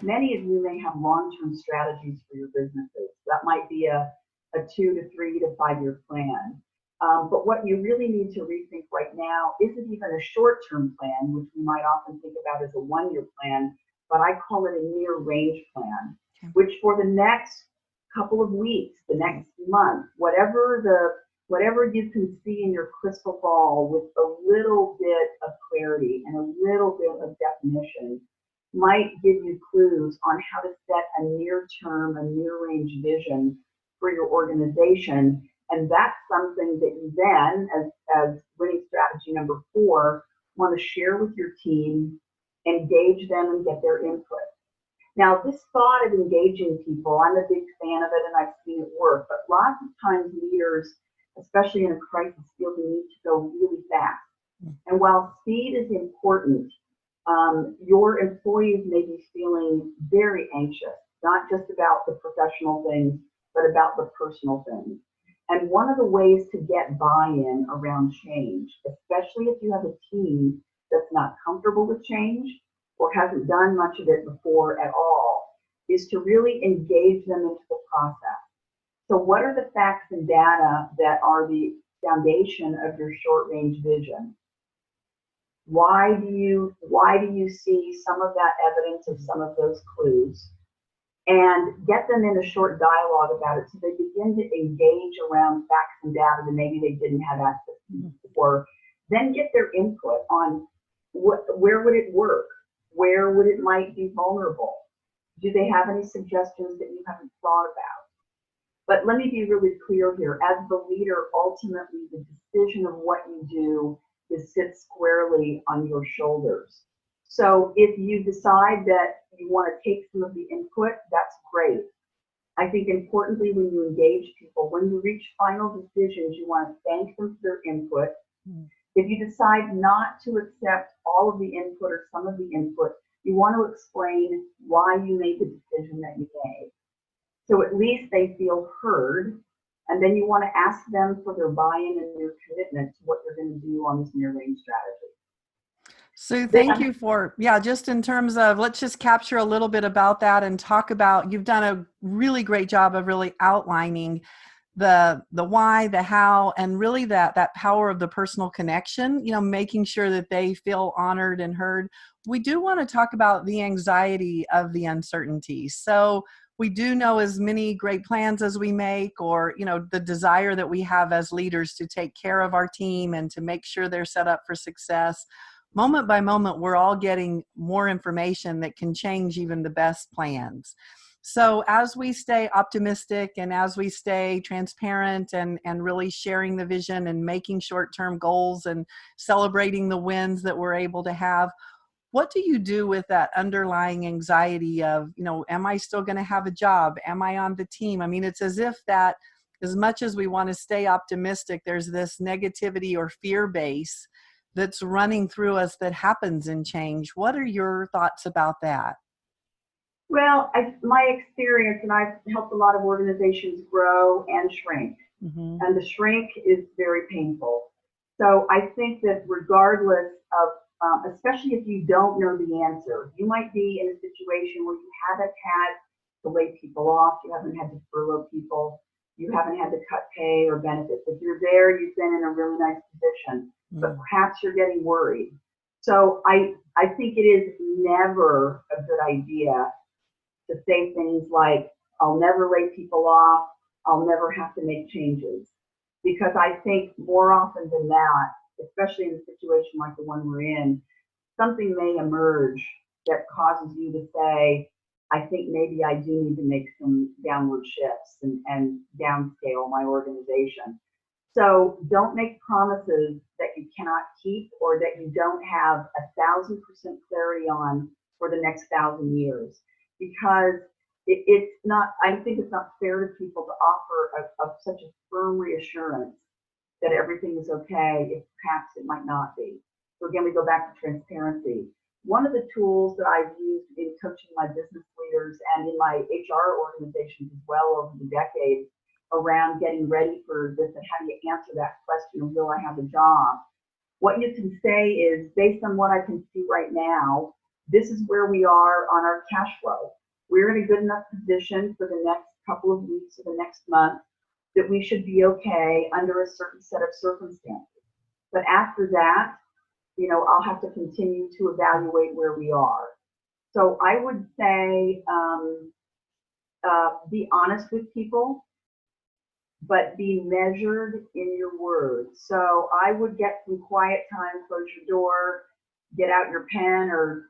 Many of you may have long-term strategies for your businesses. That might be a 2 to 3 to 5 year plan. But what you really need to rethink right now isn't even a short-term plan, which we might often think about as a 1 year plan, but I call it a near range plan, Okay. which for the next couple of weeks, the next month, whatever you can see in your crystal ball with a little bit of clarity and a little bit of definition might give you clues on how to set a near term, a near range vision for your organization. And that's something that you then, as winning strategy number 4, want to share with your team, engage them, and get their input. Now, this thought of engaging people, I'm a big fan of it and I've seen it work, but lots of times leaders, especially in a crisis, feel the need to go really fast. And while speed is important, your employees may be feeling very anxious, not just about the professional things, but about the personal things. And one of the ways to get buy-in around change, especially if you have a team that's not comfortable with change or hasn't done much of it before at all, is to really engage them into the process. So what are the facts and data that are the foundation of your short-range vision? Why do you see some of that evidence of some of those clues? And get them in a short dialogue about it so they begin to engage around facts and data that maybe they didn't have access to before. Then get their input on where would it work? Where would it might be vulnerable? Do they have any suggestions that you haven't thought about? But let me be really clear here. As the leader, ultimately the decision of what you do sits squarely on your shoulders. So if you decide that you want to take some of the input, that's great. I think importantly, when you engage people, when you reach final decisions, you want to thank them for their input. If you decide not to accept all of the input or some of the input, you want to explain why you made the decision that you made. So at least they feel heard. And then you want to ask them for their buy-in and their commitment to what you're going to do on this near-range strategy. Sue, thank you for, just in terms of, let's just capture a little bit about that and talk about, you've done a really great job of really outlining the why, the how, and really that power of the personal connection, making sure that they feel honored and heard. We do want to talk about the anxiety of the uncertainty. So we do know as many great plans as we make, or, the desire that we have as leaders to take care of our team and to make sure they're set up for success. Moment by moment, we're all getting more information that can change even the best plans. So as we stay optimistic and as we stay transparent and really sharing the vision and making short-term goals and celebrating the wins that we're able to have, what do you do with that underlying anxiety of, am I still going to have a job? Am I on the team? I mean, it's as if that, as much as we want to stay optimistic, there's this negativity or fear base that's running through us that happens in change. What are your thoughts about that? Well, my experience, and I've helped a lot of organizations grow and shrink, and the shrink is very painful. So I think that regardless of, especially if you don't know the answer, you might be in a situation where you haven't had to lay people off, you haven't had to furlough people, you haven't had to cut pay or benefits. If you're there, you've been in a really nice position, but perhaps you're getting worried. So I think it is never a good idea to say things like, I'll never lay people off, I'll never have to make changes. Because I think more often than not, especially in a situation like the one we're in, something may emerge that causes you to say, I think maybe I do need to make some downward shifts and downscale my organization. So don't make promises that you cannot keep or that you don't have 1,000% clarity on for the next 1,000 years. Because it's not, I think it's not fair to people to offer such a firm reassurance that everything is okay if perhaps it might not be. So again, we go back to transparency. One of the tools that I've used in coaching my business leaders and in my HR organizations as well over the decades around getting ready for this and how do you answer that question of will I have a job? What you can say is, based on what I can see right now, this is where we are on our cash flow. We're in a good enough position for the next couple of weeks or the next month that we should be okay under a certain set of circumstances. But after that, I'll have to continue to evaluate where we are. So I would say be honest with people, but be measured in your words. So I would get some quiet time, close your door, get out your pen or,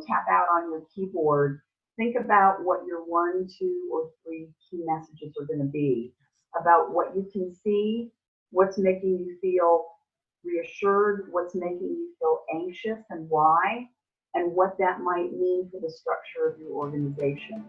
tap out on your keyboard. Think about what your 1, 2, or 3 key messages are going to be about what you can see, what's making you feel reassured, what's making you feel anxious and why, and what that might mean for the structure of your organization.